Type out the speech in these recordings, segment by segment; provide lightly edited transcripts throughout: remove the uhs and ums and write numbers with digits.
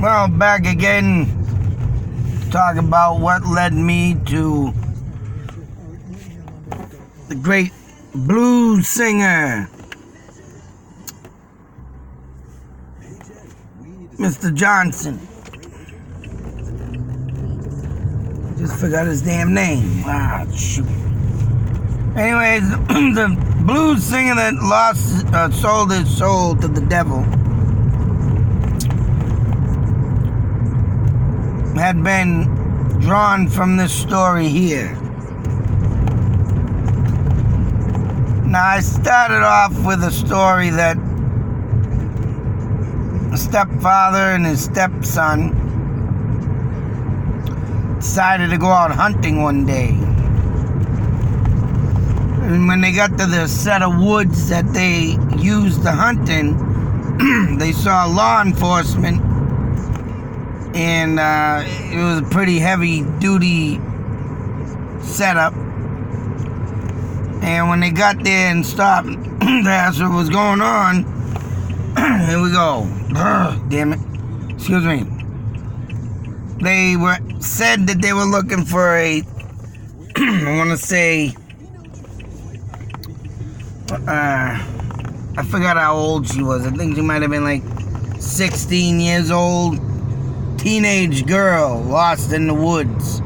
Well, back again to talk about what led me to the great blues singer, Mr. Johnson. Just forgot his damn name. Ah, shoot. Anyways, the blues singer that sold his soul to the devil had been drawn from this story here. Now, I started off with a story that a stepfather and his stepson decided to go out hunting one day. And when they got to the set of woods that they used to hunting, they saw law enforcement, and it was a pretty heavy-duty setup. And when they got there and stopped to ask what was going on, here we go. Damn it. Excuse me. They said that they were looking for I want to say, I forgot how old she was. I think she might have been like 16 years old. Teenage girl lost in the woods.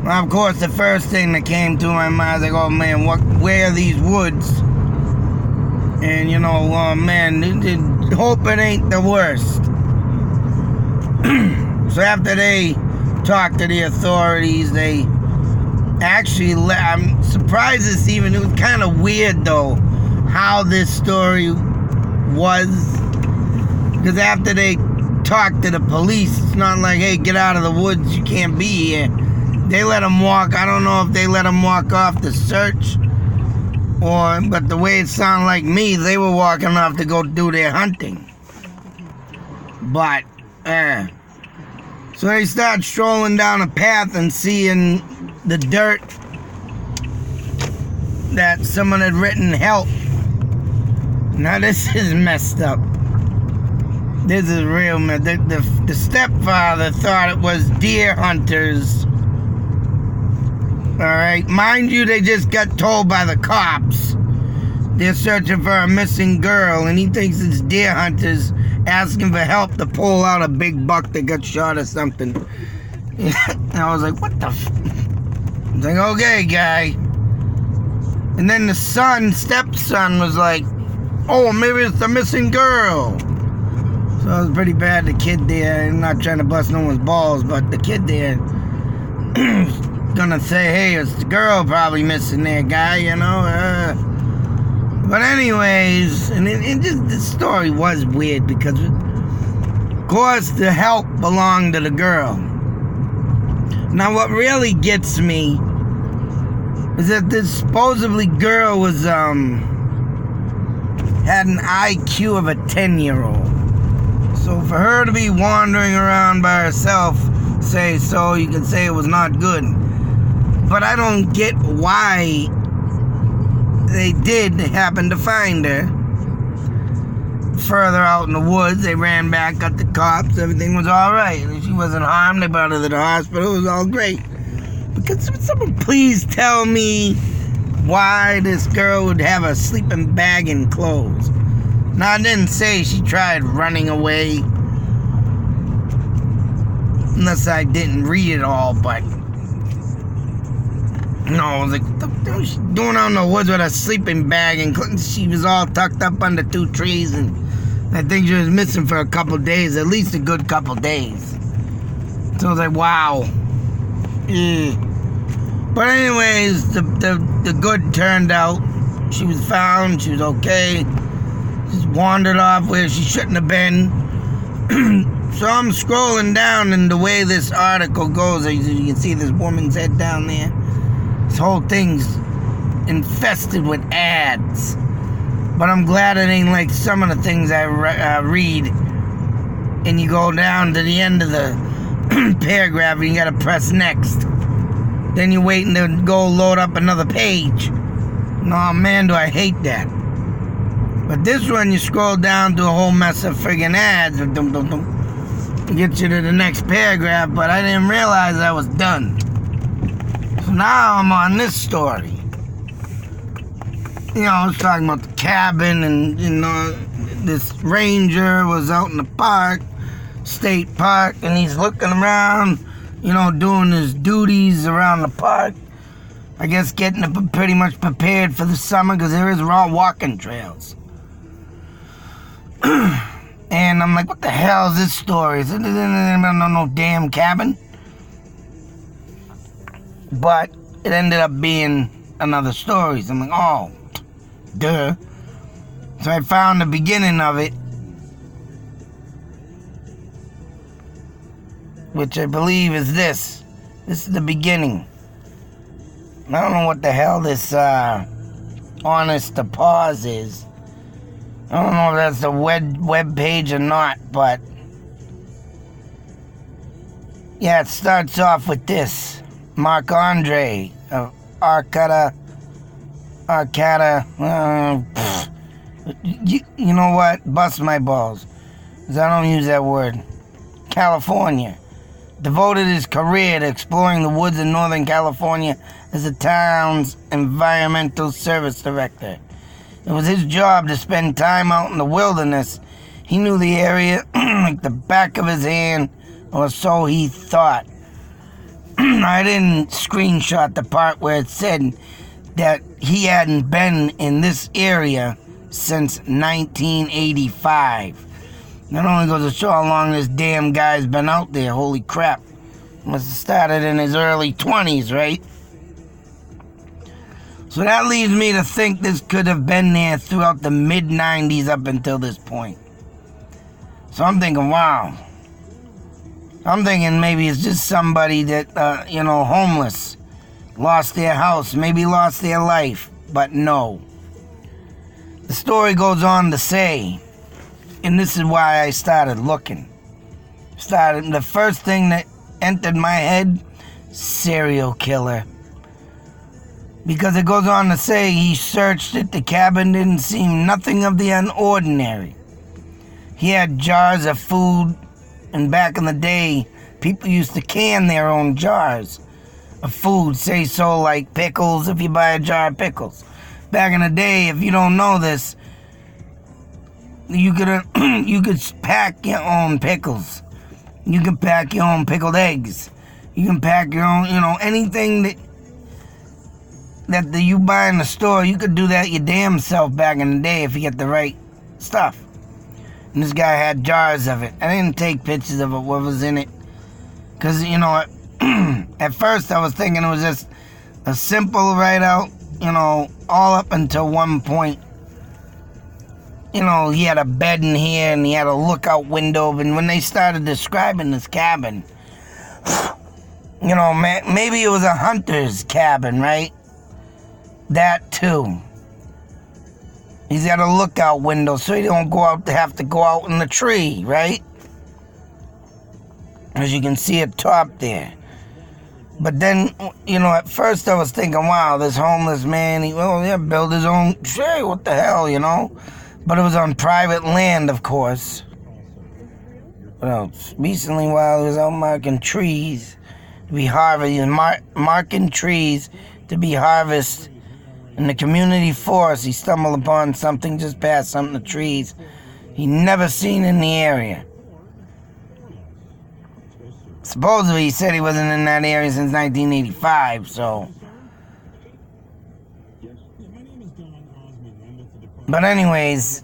Well, of course, the first thing that came to my mind was like, oh man, where are these woods? And you know, man, hope it ain't the worst. So after they talked to the authorities, they actually I'm surprised it was kind of weird though, how this story was. Because after they talked to the police, it's not like, hey, get out of the woods, you can't be here. They let them walk. I don't know if they let them walk off the search, but the way it sounded like me, they were walking off to go do their hunting. But, so they start strolling down a path and seeing the dirt that someone had written help. Now this is messed up. This is real messed up. The stepfather thought it was deer hunters. Alright, mind you, they just got told by the cops they're searching for a missing girl, and he thinks it's deer hunters asking for help to pull out a big buck that got shot or something. And I was like, what the I was like, okay, guy. And then the stepson was like, oh, maybe it's the missing girl. So it was pretty bad, the kid there. I'm not trying to bust no one's balls, but the kid there gonna say, hey, it's the girl probably missing there, guy, you know. But anyways, and the story was weird because, of course, the help belonged to the girl. Now, what really gets me is that this supposedly girl was had an IQ of a 10-year-old. So for her to be wandering around by herself, you can say it was not good. But I don't get why they did happen to find her. Further out in the woods, they ran back, got the cops, everything was alright. She wasn't harmed, they brought her to the hospital, it was all great. But could someone please tell me why this girl would have a sleeping bag and clothes? Now, I didn't say she tried running away, unless I didn't read it all, but no, I was like, what was she doing out in the woods with a sleeping bag and she was all tucked up under 2 trees, and I think she was missing for a couple days, at least a good couple days. So I was like, wow. But anyways, the good turned out. She was found, she was okay. Just wandered off where she shouldn't have been. So I'm scrolling down, and the way this article goes, as you can see this woman's head down there. This whole thing's infested with ads. But I'm glad it ain't like some of the things I read. And you go down to the end of the paragraph and you gotta press next. Then you're waiting to go load up another page. No, man, do I hate that. But this one, you scroll down to a whole mess of friggin' ads. get you to the next paragraph, but I didn't realize I was done. So now I'm on this story. You know, I was talking about the cabin, and, you know, this ranger was out in the park, state park, and he's looking around, you know, doing his duties around the park. I guess getting it pretty much prepared for the summer, because there is raw walking trails. And I'm like, what the hell is this story? Is it no damn cabin? But it ended up being another story. So I'm like, oh, duh. So I found the beginning of it, which I believe is this. This is the beginning. I don't know what the hell this honest to pause is. I don't know if that's a web page or not, but yeah, it starts off with this. Marc Andre of Arcata, you know what? Bust my balls, because I don't use that word. California. Devoted his career to exploring the woods in Northern California as the town's environmental service director. It was his job to spend time out in the wilderness. He knew the area like the back of his hand, or so he thought. I didn't screenshot the part where it said that he hadn't been in this area since 1985. That only goes to show how long this damn guy's been out there. Holy crap. Must have started in his early 20s, right? So that leads me to think this could have been there throughout the mid-90s up until this point. So I'm thinking, wow. I'm thinking maybe it's just somebody that, homeless, lost their house, maybe lost their life, but no. The story goes on to say, and this is why I started looking. The first thing that entered my head, serial killer. Because it goes on to say he searched it, the cabin didn't seem nothing of the unordinary. He had jars of food, and back in the day, people used to can their own jars of food, say so like pickles, if you buy a jar of pickles. Back in the day, if you don't know this, you could pack your own pickles. You can pack your own pickled eggs. You can pack your own, anything that you buy in the store, you could do that your damn self back in the day if you get the right stuff. And this guy had jars of it. I didn't take pictures of it, what was in it. Because, at first I was thinking it was just a simple write-out, all up until one point. He had a bed in here and he had a lookout window. And when they started describing this cabin, maybe it was a hunter's cabin, right? That too. He's got a lookout window so he don't have to go out in the tree, right? As you can see at top there. But then, at first I was thinking, wow, this homeless man, build his own tree, what the hell, But it was on private land, of course. What else? Recently, while he was out marking trees to be harvested, marking trees to be harvested in the community forest, he stumbled upon something just past some of the trees he never seen in the area. Supposedly, he said he wasn't in that area since 1985, so. But anyways,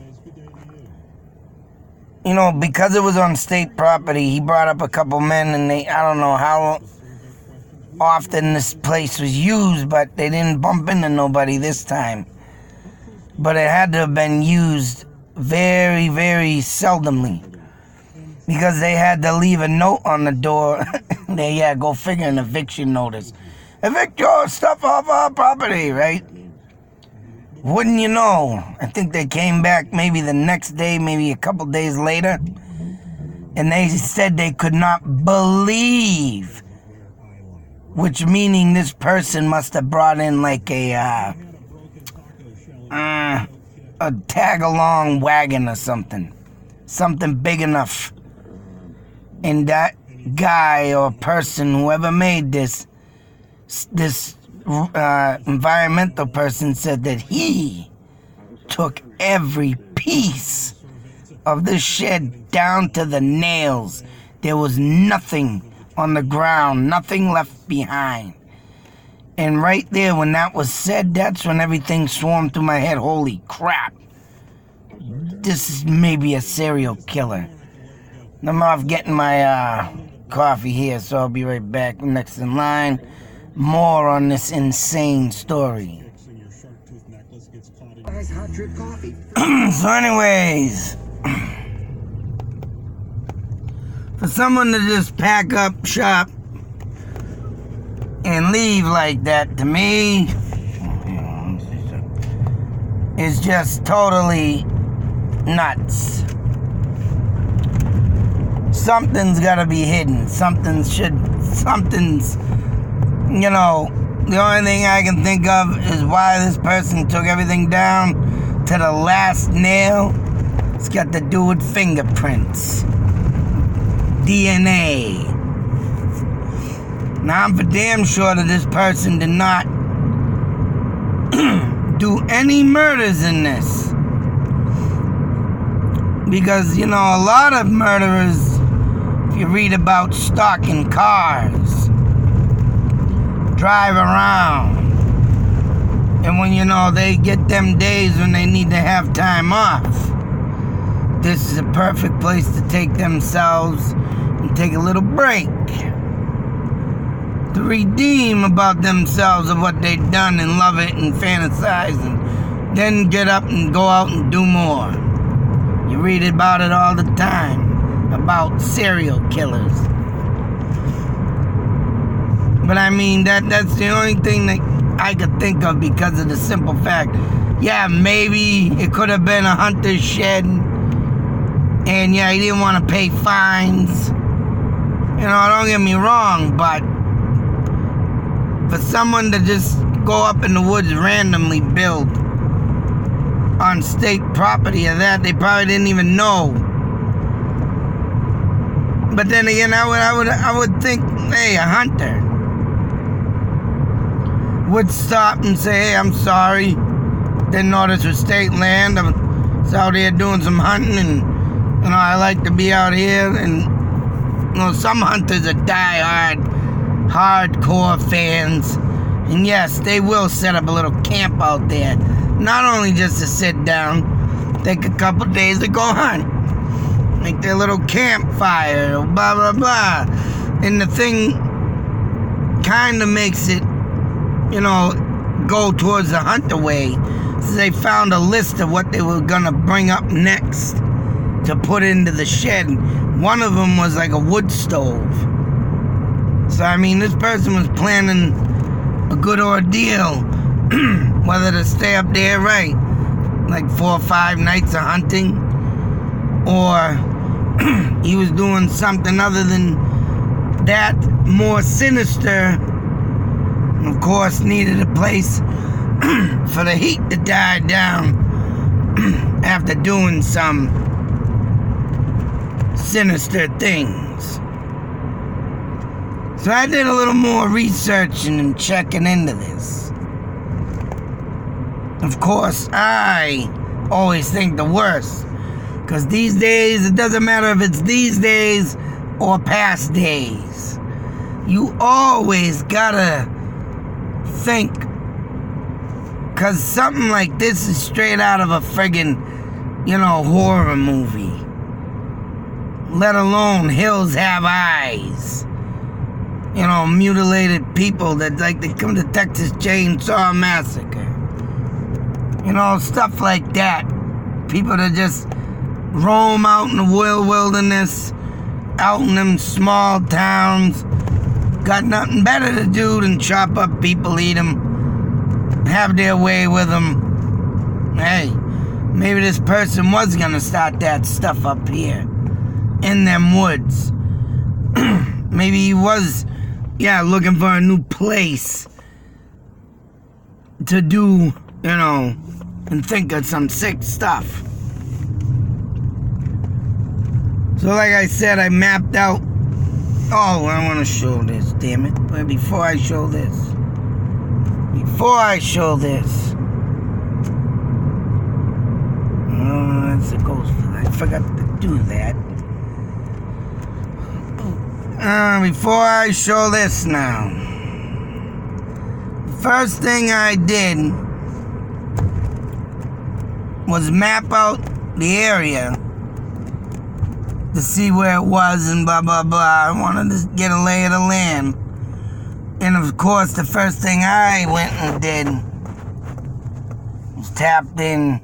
because it was on state property, he brought up a couple men, and I don't know how often this place was used, but they didn't bump into nobody this time. But it had to have been used very, very seldomly, because they had to leave a note on the door. Go figure, an eviction notice. Evict your stuff off our property, right? Wouldn't you know? I think they came back maybe the next day, maybe a couple days later, and they said they could not believe, which meaning this person must have brought in like a tag-along wagon or something big enough And that guy or person, whoever made this environmental person, said that he took every piece of this shed down to the nails. There was nothing on the ground, nothing left behind. And right there, when that was said, that's when everything swarmed through my head. Holy crap. This is maybe a serial killer. I'm off getting my coffee here, so I'll be right back. Next in line, more on this insane story. So anyways, for someone to just pack up shop and leave like that, to me, is just totally nuts. Something's gotta be hidden. Something's, the only thing I can think of is why this person took everything down to the last nail. It's got to do with fingerprints, DNA. Now I'm for damn sure that this person did not do any murders in this. Because, a lot of murderers, if you read about stalking cars, drive around, and when, they get them days when they need to have time off, this is a perfect place to take themselves and take a little break, to redeem about themselves of what they've done and love it and fantasize, and then get up and go out and do more. You read about it all the time, about serial killers. But I mean, that's the only thing that I could think of, because of the simple fact, yeah, maybe it could have been a hunter's shed, and yeah, he didn't want to pay fines. Don't get me wrong, but for someone to just go up in the woods randomly build on state property of that, they probably didn't even know. But then again, I would think, hey, a hunter would stop and say, hey, I'm sorry, didn't know this was state land. I was out here doing some hunting, and I like to be out here. And some hunters are die-hard, hardcore fans, and yes, they will set up a little camp out there. Not only just to sit down, take a couple days to go hunt, make their little campfire, blah, blah, blah. And the thing kind of makes it, go towards the hunter way. So they found a list of what they were going to bring up next to put into the shed. One of them was like a wood stove. So, I mean, this person was planning a good ordeal. Whether to stay up there, right, like 4 or 5 nights of hunting, or he was doing something other than that, more sinister. Of course, needed a place for the heat to die down after doing some sinister things. So I did a little more research and checking into this. Of course, I always think the worst, because these days, it doesn't matter if it's these days or past days. You always gotta think, because something like this is straight out of a friggin', horror movie. Let alone Hills Have Eyes. Mutilated people that like to come to Texas Chainsaw Massacre. Stuff like that. People that just roam out in the wilderness, out in them small towns, got nothing better to do than chop up people, eat them, have their way with them. Hey, maybe this person was gonna start that stuff up here in them woods. Maybe he was, looking for a new place to do, and think of some sick stuff. So So like I said, I mapped out. Oh, I want to show this, damn it. But before I show this. Oh, that's a ghost. I forgot to do that. Before I show this now. The first thing I did was map out the area to see where it was and blah, blah, blah. I wanted to get a lay of the land. And of course, the first thing I went and did was tapped in.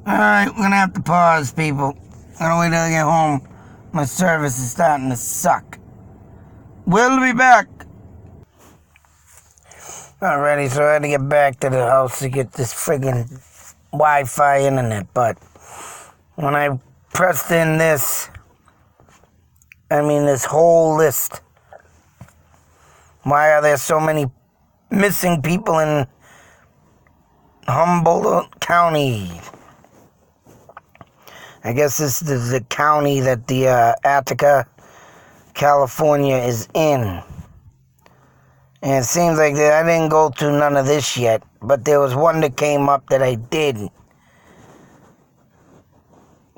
Alright, we're gonna have to pause, people. I don't wait till I get home. My service is starting to suck. We'll be back. Alrighty, so I had to get back to the house to get this friggin' Wi-Fi internet, but when I pressed in this whole list, why are there so many missing people in Humboldt County? I guess this is the county that the Arcata, California is in. And it seems like that I didn't go through none of this yet, but there was one that came up that I did.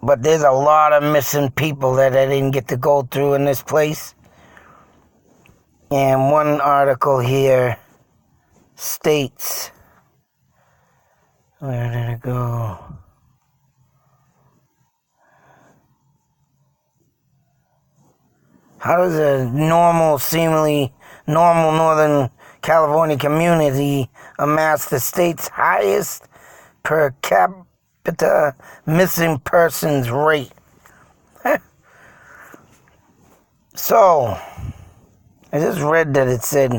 But there's a lot of missing people that I didn't get to go through in this place. And one article here states, where did it go? How does a seemingly normal Northern California community amass the state's highest per capita missing persons rate? So, I just read that it said,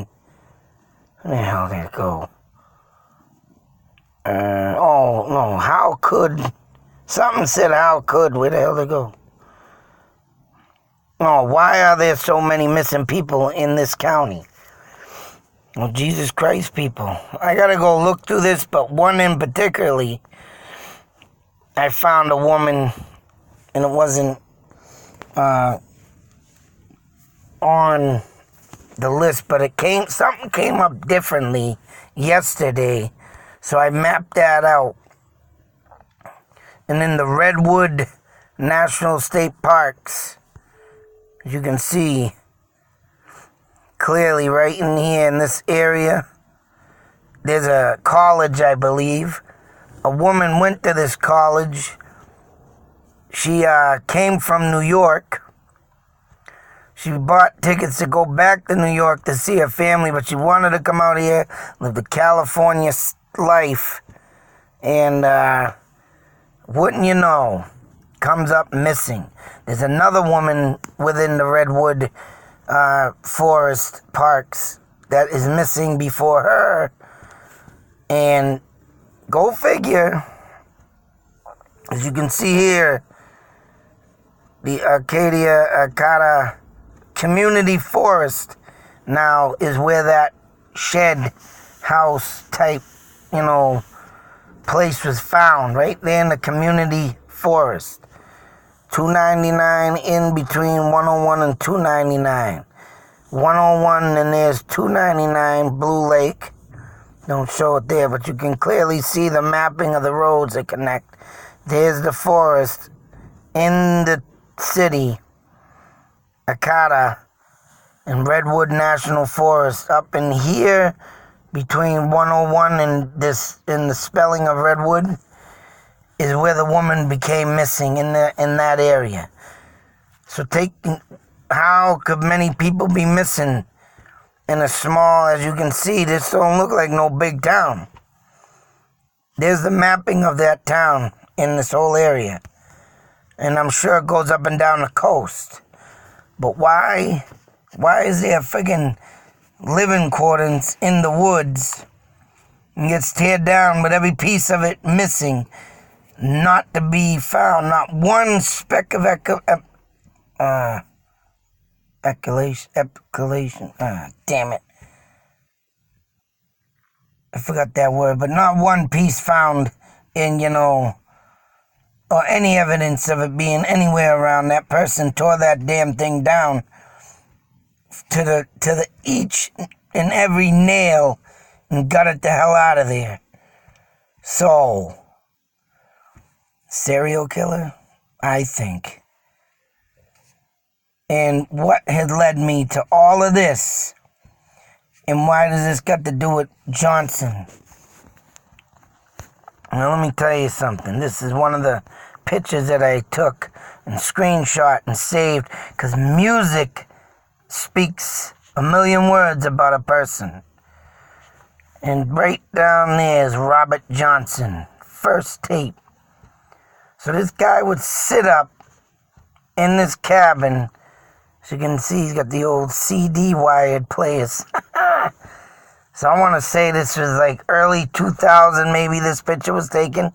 where the hell did it go? Oh, no, how could, something said how could, where the hell did it go? Oh, why are there so many missing people in this county? Well, Jesus Christ, people. I gotta go look through this, but one in particularly, I found a woman, and it wasn't on the list, but something came up differently yesterday, so I mapped that out. And in the Redwood National State Parks, as you can see clearly right in here in this area, there's a college, I believe. A woman went to this college. She came from New York. She bought tickets to go back to New York to see her family, but she wanted to come out here, live the California life. And wouldn't you know, comes up missing. There's another woman within the Redwood Forest Parks that is missing before her. And go figure, as you can see here, the Arcata Community Forest now is where that shed house type, place was found, right there in the community forest. $2.99 in between 101 and 299. 101, and there's 299 Blue Lake. Don't show it there, but you can clearly see the mapping of the roads that connect. There's the forest in the city, Arcata and Redwood National Forest. Up in here, between 101 and the spelling of Redwood, is where the woman became missing in that area. So how could many people be missing in a small, as you can see, this don't look like no big town. There's the mapping of that town in this whole area. And I'm sure it goes up and down the coast. But why is there friggin' living quarters in the woods and gets teared down with every piece of it missing? Not to be found, not one speck of damn it. I forgot that word, but not one piece found in, or any evidence of it being anywhere around. That person tore that damn thing down to the each and every nail and got it the hell out of there. So, serial killer, I think. And what had led me to all of this, and why does this got to do with Johnson? Now, let me tell you something. This is one of the pictures that I took and screenshot and saved, because music speaks a million words about a person. And right down there is Robert Johnson, first tape. So this guy would sit up in this cabin. As you can see, he's got the old CD wired players. So I want to say this was like early 2000, maybe this picture was taken,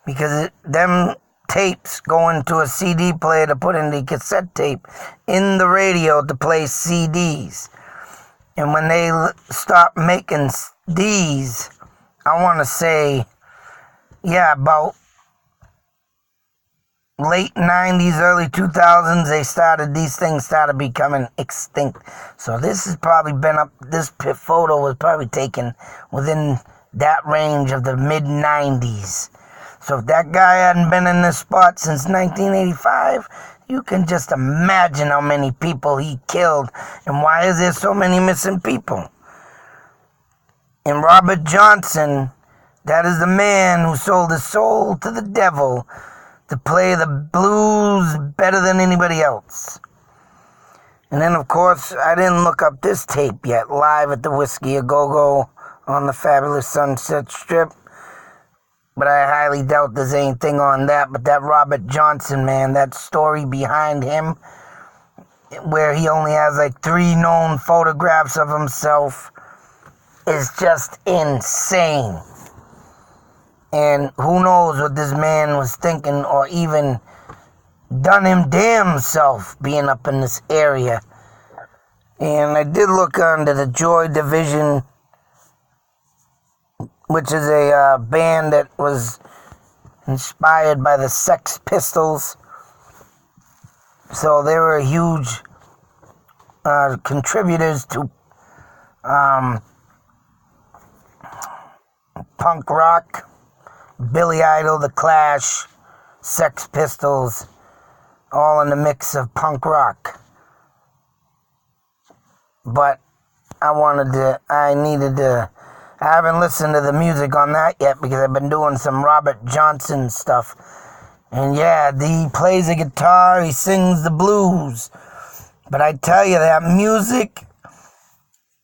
because them tapes go into a CD player to put in the cassette tape in the radio to play CDs. And when they stopped making these, I want to say, about late 90s, early 2000s, these things started becoming extinct. So this has probably been this photo was probably taken within that range of the mid 90s. So if that guy hadn't been in this spot since 1985, you can just imagine how many people he killed and why is there so many missing people. And Robert Johnson, that is the man who sold his soul to the devil to play the blues better than anybody else. And then, of course, I didn't look up this tape yet, Live at the Whiskey A Go-Go on the Fabulous Sunset Strip. But I highly doubt there's anything on that. But that Robert Johnson, man, that story behind him, where he only has like 3 known photographs of himself, is just insane. And who knows what this man was thinking, or even done him damn self being up in this area. And I did look under the Joy Division, which is a band that was inspired by the Sex Pistols. So they were huge contributors to punk rock. Billy Idol, The Clash, Sex Pistols, all in the mix of punk rock. But I haven't listened to the music on that yet because I've been doing some Robert Johnson stuff. And yeah, he plays the guitar, he sings the blues. But I tell you, that music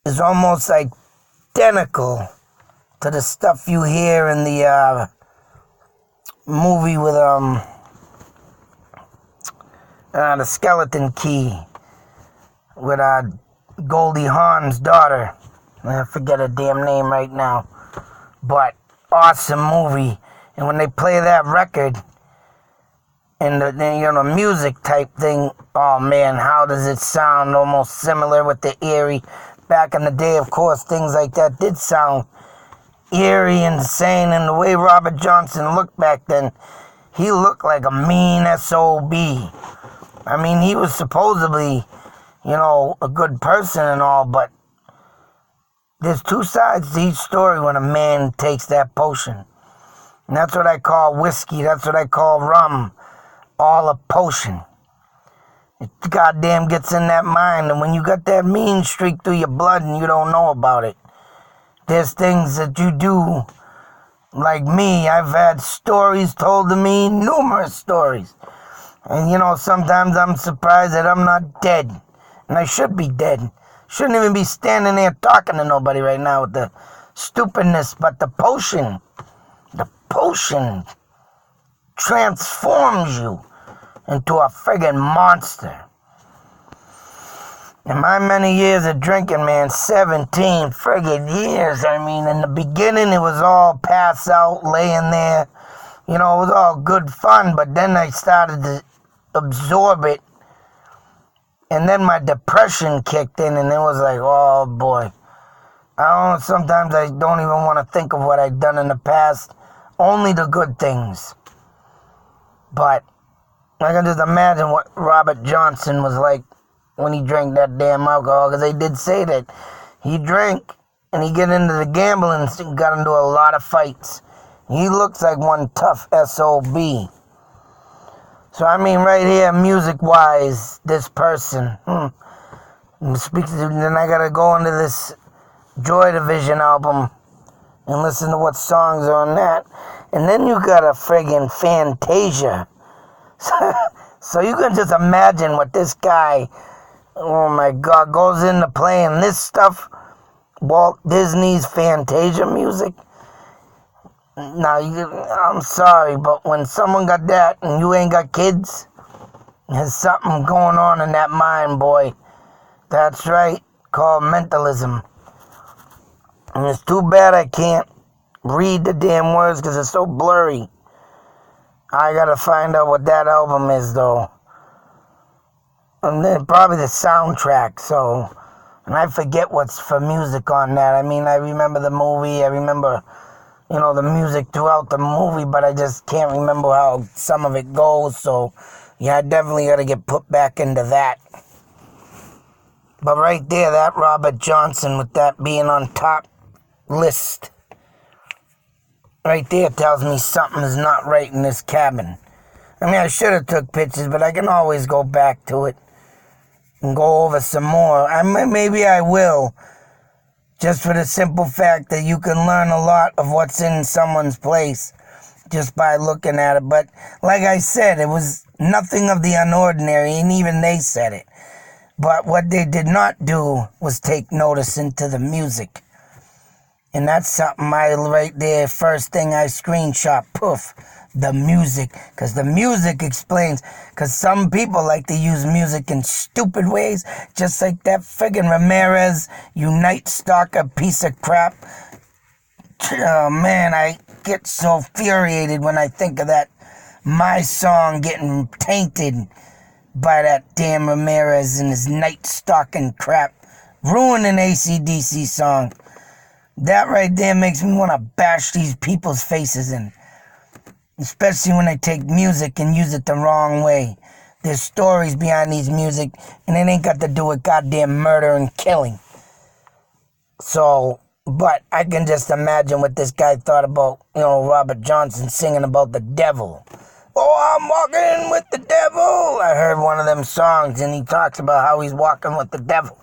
is almost identical to the stuff you hear in the movie with the Skeleton Key with Goldie Hawn's daughter. I forget her damn name right now, but awesome movie. And when they play that record and the music type thing, oh man, how does it sound? Almost similar with the eerie. Back in the day, of course, things like that did sound eerie, insane, and the way Robert Johnson looked back then, he looked like a mean SOB. I mean, he was supposedly, a good person and all, but there's 2 sides to each story when a man takes that potion. And that's what I call whiskey, that's what I call rum, all a potion. It goddamn gets in that mind, and when you got that mean streak through your blood and you don't know about it, there's things that you do, like me. I've had stories told to me, numerous stories. And, sometimes I'm surprised that I'm not dead. And I should be dead. Shouldn't even be standing there talking to nobody right now with the stupidness. But the potion transforms you into a friggin' monster. In my many years of drinking, man, 17 friggin' years. I mean, in the beginning, it was all pass out, laying there. It was all good fun, but then I started to absorb it. And then my depression kicked in, and it was like, oh, boy. Sometimes I don't even want to think of what I've done in the past. Only the good things. But I can just imagine what Robert Johnson was like when he drank that damn alcohol, because they did say that he drank and he get into the gambling and got into a lot of fights. He looks like one tough SOB. So I mean, right here, music-wise, this person speaks. Then I gotta go into this Joy Division album and listen to what songs are on that. And then you got a friggin' Fantasia. So you can just imagine what this guy, oh my God, goes into playing this stuff, Walt Disney's Fantasia music. Now, I'm sorry, but when someone got that and you ain't got kids, there's something going on in that mind, boy. That's right, called mentalism. And it's too bad I can't read the damn words because it's so blurry. I gotta find out what that album is, though. And then probably the soundtrack, so... And I forget what's for music on that. I mean, I remember the movie, I remember... the music throughout the movie, but I just can't remember how some of it goes, so yeah, I definitely got to get put back into that. But right there, that Robert Johnson, with that being on top list, right there tells me something is not right in this cabin. I mean, I should have took pictures, but I can always go back to it and go over some more. Maybe I will. Just for the simple fact that you can learn a lot of what's in someone's place just by looking at it. But like I said, it was nothing of the unordinary, and even they said it. But what they did not do was take notice into the music. And that's something right there, first thing I screenshot, poof, the music. Because the music explains, because some people like to use music in stupid ways, just like that friggin' Ramirez, you night stalker piece of crap. Oh man, I get so infuriated when I think of that, my song getting tainted by that damn Ramirez and his night stalking crap, ruining an AC/DC song. That right there makes me want to bash these people's faces in. Especially when they take music and use it the wrong way. There's stories behind these music, and it ain't got to do with goddamn murder and killing. So, but I can just imagine what this guy thought about, Robert Johnson singing about the devil. Oh, I'm walking with the devil. I heard one of them songs, and he talks about how he's walking with the devil.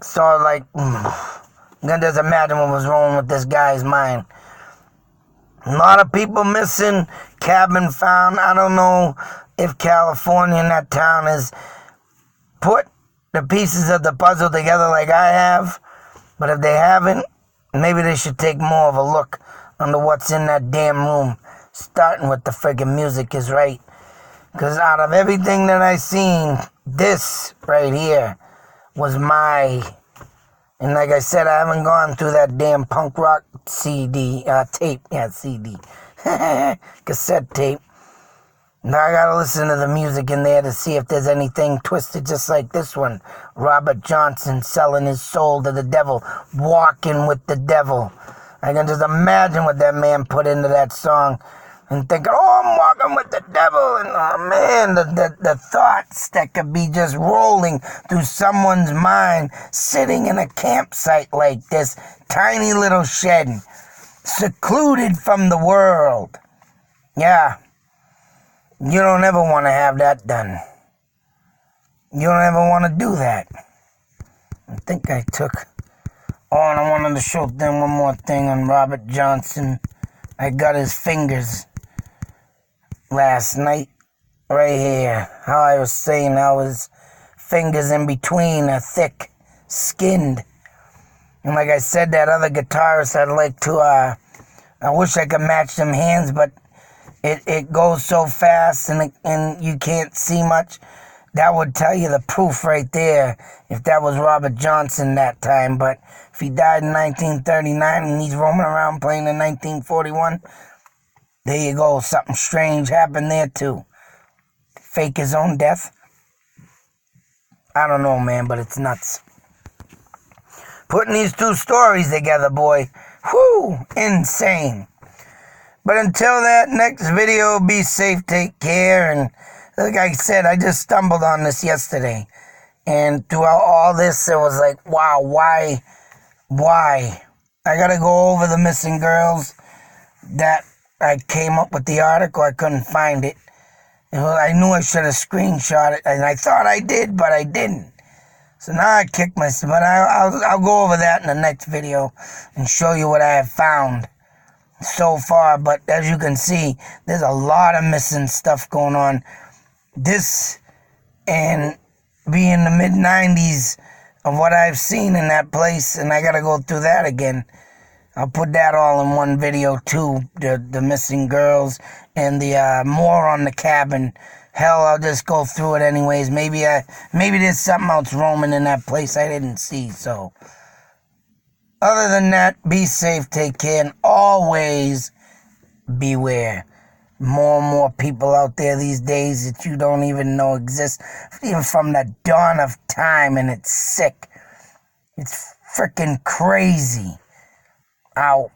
So, like, you can just imagine what was wrong with this guy's mind. A lot of people missing, cabin found. I don't know if California and that town has put the pieces of the puzzle together like I have. But if they haven't, maybe they should take more of a look into what's in that damn room. Starting with the friggin' music is right. Because out of everything that I seen, this right here was my... And like I said, I haven't gone through that damn punk rock tape. Yeah, CD. Cassette tape. Now I gotta listen to the music in there to see if there's anything twisted just like this one. Robert Johnson selling his soul to the devil, walking with the devil. I can just imagine what that man put into that song and thinking, oh, I'm walking with the devil. And oh man, the thoughts that could be just rolling through someone's mind sitting in a campsite like this, tiny little shed, secluded from the world. Yeah, you don't ever want to have that done. You don't ever want to do that. I think I took... Oh, and I wanted to show them one more thing on Robert Johnson. I got his fingers last night, right here. How I was saying how his fingers in between are thick, skinned. And like I said, that other guitarist I'd like to, I wish I could match them hands, but it goes so fast and you can't see much. That would tell you the proof right there if that was Robert Johnson that time. But if he died in 1939 and he's roaming around playing in 1941, there you go. Something strange happened there too. Fake his own death? I don't know, man, but it's nuts. Putting these two stories together, boy. Whew, insane. But until that next video, be safe, take care, and like I said, I just stumbled on this yesterday. And throughout all this, it was like, wow, why? I gotta go over the missing girls that I came up with the article. I couldn't find it. I knew I should have screenshot it, and I thought I did, but I didn't. So now I kick myself, but I'll go over that in the next video and show you what I have found so far. But as you can see, there's a lot of missing stuff going on. This and be in the mid-90s of what I've seen in that place, and I gotta go through that again. I'll put that all in one video too, the missing girls and the more on the cabin. Hell, I'll just go through it anyways. Maybe there's something else roaming in that place I didn't see. So, other than that, be safe, take care, and always beware. More and more people out there these days that you don't even know exist, even from the dawn of time, and it's sick. It's freaking crazy. Ow.